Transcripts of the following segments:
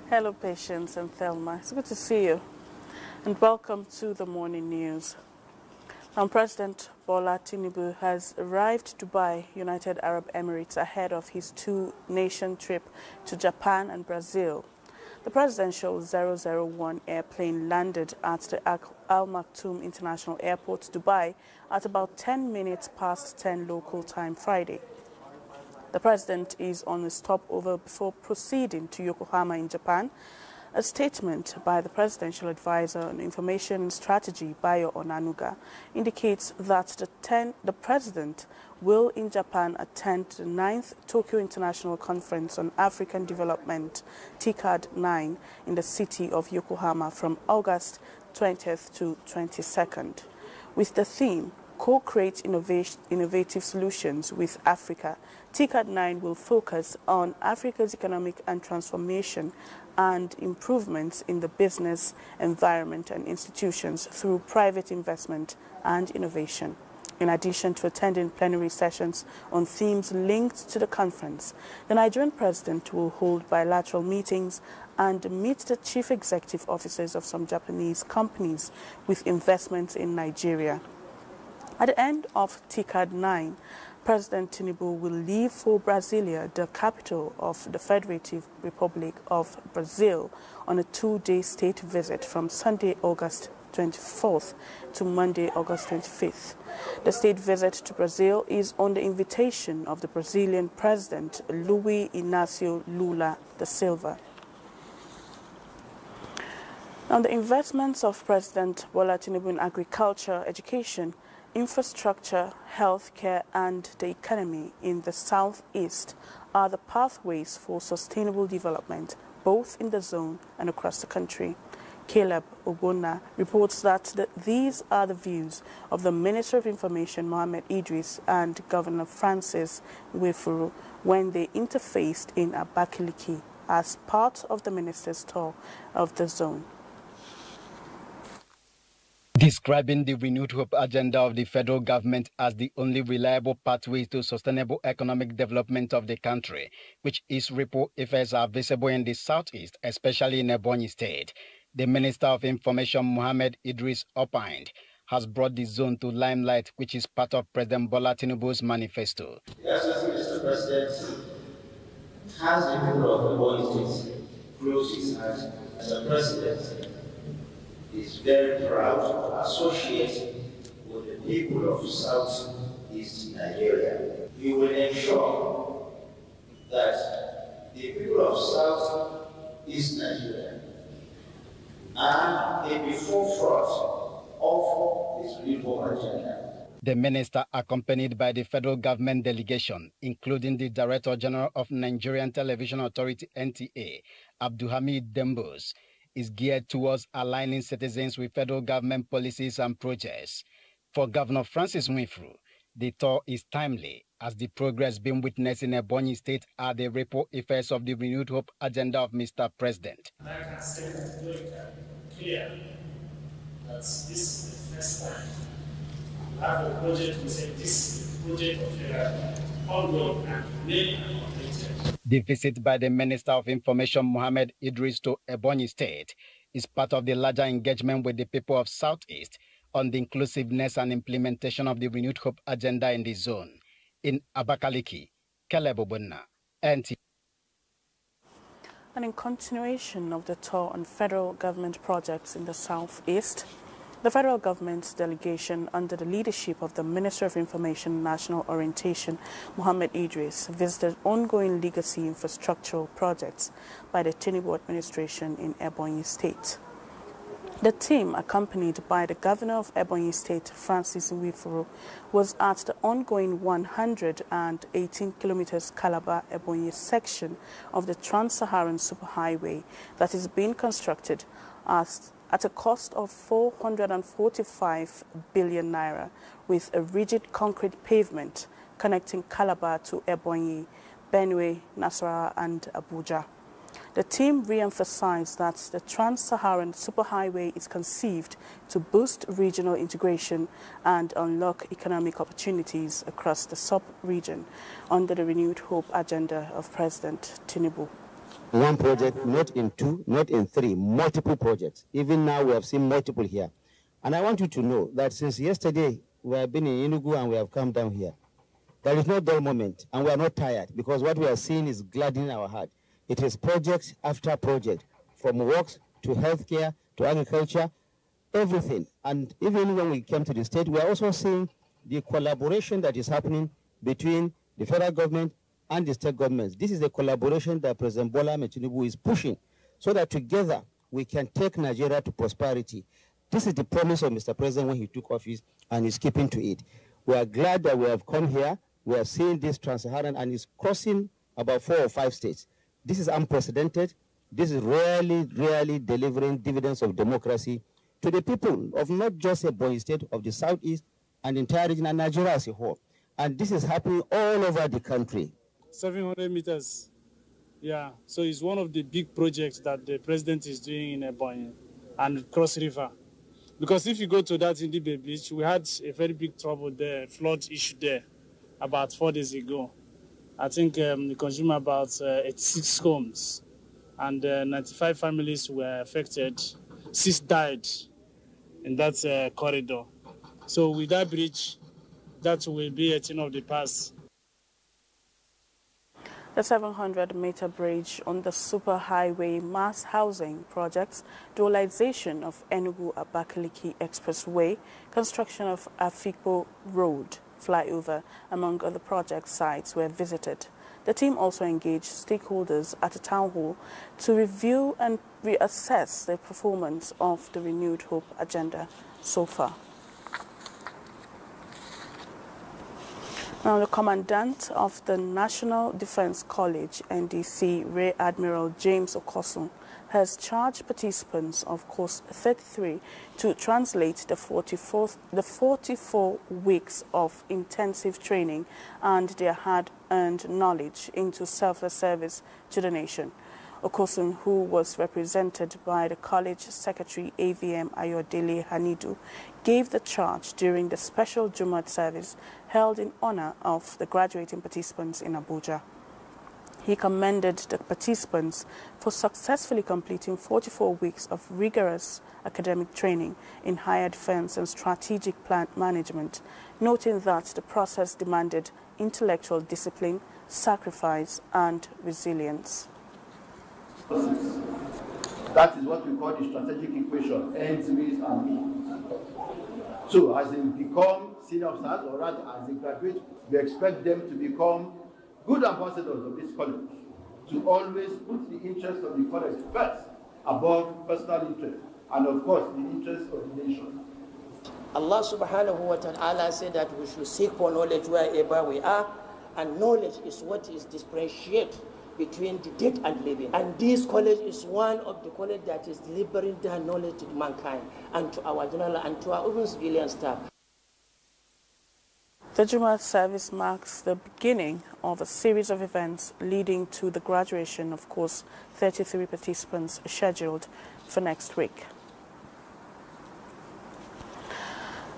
Hello, Patience and Thelma. It's good to see you. And welcome to the morning news. President Bola Tinubu has arrived Dubai, United Arab Emirates, ahead of his two-nation trip to Japan and Brazil. The presidential 001 airplane landed at the Al Maktoum International Airport, Dubai, at about 10 minutes past 10 local time Friday. The president is on a stopover before proceeding to Yokohama in Japan. A statement by the presidential advisor on information and strategy, Bayo Onanuga, indicates that the president will in Japan attend the 9th Tokyo International Conference on African Development, TICAD 9, in the city of Yokohama from August 20th to 22nd, with the theme Co-create innovative solutions with Africa. TICAD 9 will focus on Africa's economic and transformation and improvements in the business environment and institutions through private investment and innovation. In addition to attending plenary sessions on themes linked to the conference, the Nigerian president will hold bilateral meetings and meet the chief executive officers of some Japanese companies with investments in Nigeria. At the end of TICAD 9, President Tinubu will leave for Brasilia, the capital of the Federative Republic of Brazil, on a two-day state visit from Sunday, August 24th to Monday, August 25th. The state visit to Brazil is on the invitation of the Brazilian President Luiz Inácio Lula da Silva. Now, the investments of President Bola Tinubu in agriculture, education, infrastructure, healthcare, and the economy in the southeast are the pathways for sustainable development, both in the zone and across the country. Caleb Ogbonna reports that these are the views of the Minister of Information, Mohammed Idris, and Governor Francis Nwefuru when they interfaced in Abakaliki as part of the minister's tour of the zone. Describing the renewed hope agenda of the federal government as the only reliable pathway to sustainable economic development of the country, which its ripple effects are visible in the southeast, especially in Ebonyi State, the Minister of Information, Mohammed Idris, opined, has brought the zone to limelight, which is part of President Bola Tinubu's manifesto. Yes, Mr. President has the people of Ebonyi State close his heart as a president. Is very proud to associate with the people of Southeast Nigeria. He will ensure that the people of Southeast Nigeria are at the forefront of this renewable agenda. The minister, accompanied by the federal government delegation, including the Director General of Nigerian Television Authority (NTA), Abdulhamid Dembos, is geared towards aligning citizens with federal government policies and projects. For Governor Francis Nwefuru, the tour is timely, as the progress being witnessed in Ebonyi State are the ripple effects of the renewed hope agenda of Mr. President. And I can say categorically clear that this is the first time we have a project, we say this is the project of ongoing and remain completed. The visit by the Minister of Information, Mohammed Idris, to Ebonyi State is part of the larger engagement with the people of Southeast on the inclusiveness and implementation of the renewed hope agenda in the zone. In Abakaliki, Caleb Ogbonna, NT. And in continuation of the tour on federal government projects in the southeast, the federal government's delegation under the leadership of the Minister of Information and National Orientation, Mohammed Idris, visited ongoing legacy infrastructural projects by the Tinubu administration in Ebonyi State. The team, accompanied by the Governor of Ebonyi State, Francis Nwefuru, was at the ongoing 118 kilometers Calabar-Ebonyi section of the Trans-Saharan Superhighway that is being constructed at a cost of 445 billion naira, with a rigid concrete pavement connecting Calabar to Ebonyi, Benue, Nasarawa, and Abuja. The team re-emphasized that the Trans-Saharan Superhighway is conceived to boost regional integration and unlock economic opportunities across the sub-region under the renewed hope agenda of President Tinubu. One project, not in two, not in three, multiple projects. Even now we have seen multiple here. And I want you to know that since yesterday we have been in Enugu and we have come down here, there is no dull moment and we are not tired because what we are seeing is gladdening our heart. It is project after project, from works to healthcare to agriculture, everything. And even when we came to the state, we are also seeing the collaboration that is happening between the federal government and the state governments. This is a collaboration that President Bola Ahmed Tinubu is pushing so that together we can take Nigeria to prosperity. This is the promise of Mr. President when he took office, and he's keeping to it. We are glad that we have come here. We are seeing this trans-Saharan, and it's crossing about 4 or 5 states. This is unprecedented. This is really delivering dividends of democracy to the people of not just Ebonyi State, of the Southeast and the entire region and Nigeria as a whole. And this is happening all over the country. 700 meters. Yeah, so it's one of the big projects that the president is doing in Ebonyi and Cross River. Because if you go to that Indibe beach, we had a very big trouble there, flood issue there about 4 days ago. I think we consumed about 86 homes and 95 families were affected. 6 died in that corridor. So with that bridge, that will be a thing of the past. The 700-meter bridge on the superhighway mass housing projects, dualization of Enugu-Abakaliki Expressway, construction of Afikpo Road flyover, among other project sites were visited. The team also engaged stakeholders at a town hall to review and reassess the performance of the Renewed Hope agenda so far. Now, the Commandant of the National Defense College, NDC, Rear Admiral James Okosun, has charged participants of Course 33 to translate the 44 weeks of intensive training and their hard-earned knowledge into selfless service to the nation. Okosun, who was represented by the college secretary AVM Ayodele Hanidu, gave the charge during the special Jumat service held in honor of the graduating participants in Abuja. He commended the participants for successfully completing 44 weeks of rigorous academic training in higher defense and strategic plan management, noting that the process demanded intellectual discipline, sacrifice, and resilience. That is what we call the strategic equation, ends, means, and means. So as they become senior officers, or rather as they graduate, we expect them to become good ambassadors of this college, to always put the interest of the college first, above personal interest, and of course the interest of the nation. Allah subhanahu wa ta'ala said that we should seek for knowledge wherever we are, and knowledge is what is differentiate between the dead and living. And this college is one of the colleges that is delivering that knowledge to mankind and to our general and to our even civilian staff. The Jumat service marks the beginning of a series of events leading to the graduation of Course 33 participants scheduled for next week.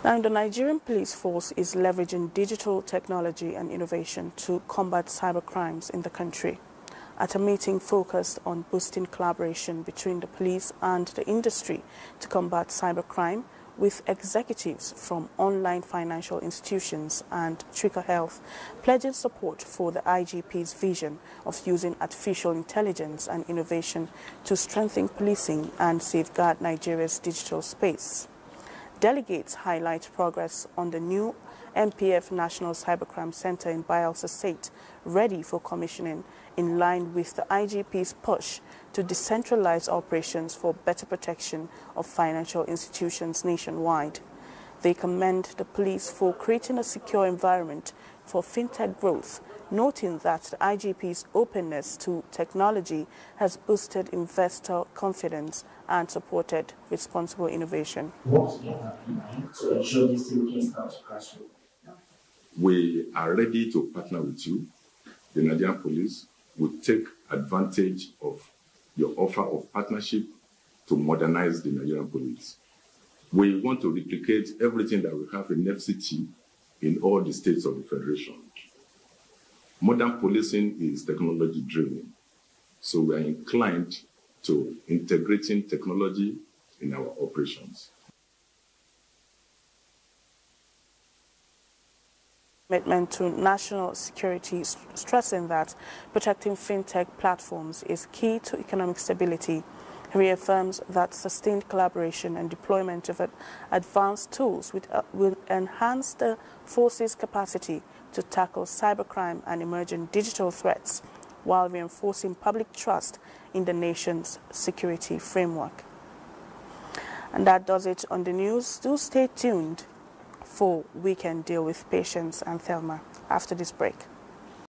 Now, the Nigerian police force is leveraging digital technology and innovation to combat cybercrimes in the country. At a meeting focused on boosting collaboration between the police and the industry to combat cybercrime, with executives from online financial institutions and Tricker Health pledging support for the IGP's vision of using artificial intelligence and innovation to strengthen policing and safeguard Nigeria's digital space. Delegates highlight progress on the new MPF National Cybercrime Center in Bayelsa State, ready for commissioning in line with the IGP's push to decentralize operations for better protection of financial institutions nationwide. They commend the police for creating a secure environment for fintech growth, noting that the IGP's openness to technology has boosted investor confidence and supported responsible innovation. To ensure this thing can start to crash. We are ready to partner with you. The Nigerian police will take advantage of your offer of partnership to modernize the Nigerian police. We want to replicate everything that we have in FCT in all the states of the Federation. Modern policing is technology-driven. So we are inclined to integrating technology in our operations. Commitment to national security, stressing that protecting fintech platforms is key to economic stability. He reaffirms that sustained collaboration and deployment of advanced tools will enhance the force's capacity to tackle cybercrime and emerging digital threats, while reinforcing public trust in the nation's security framework. And that does it on the news. Do stay tuned for Weekend Deal with Patience and Thelma after this break.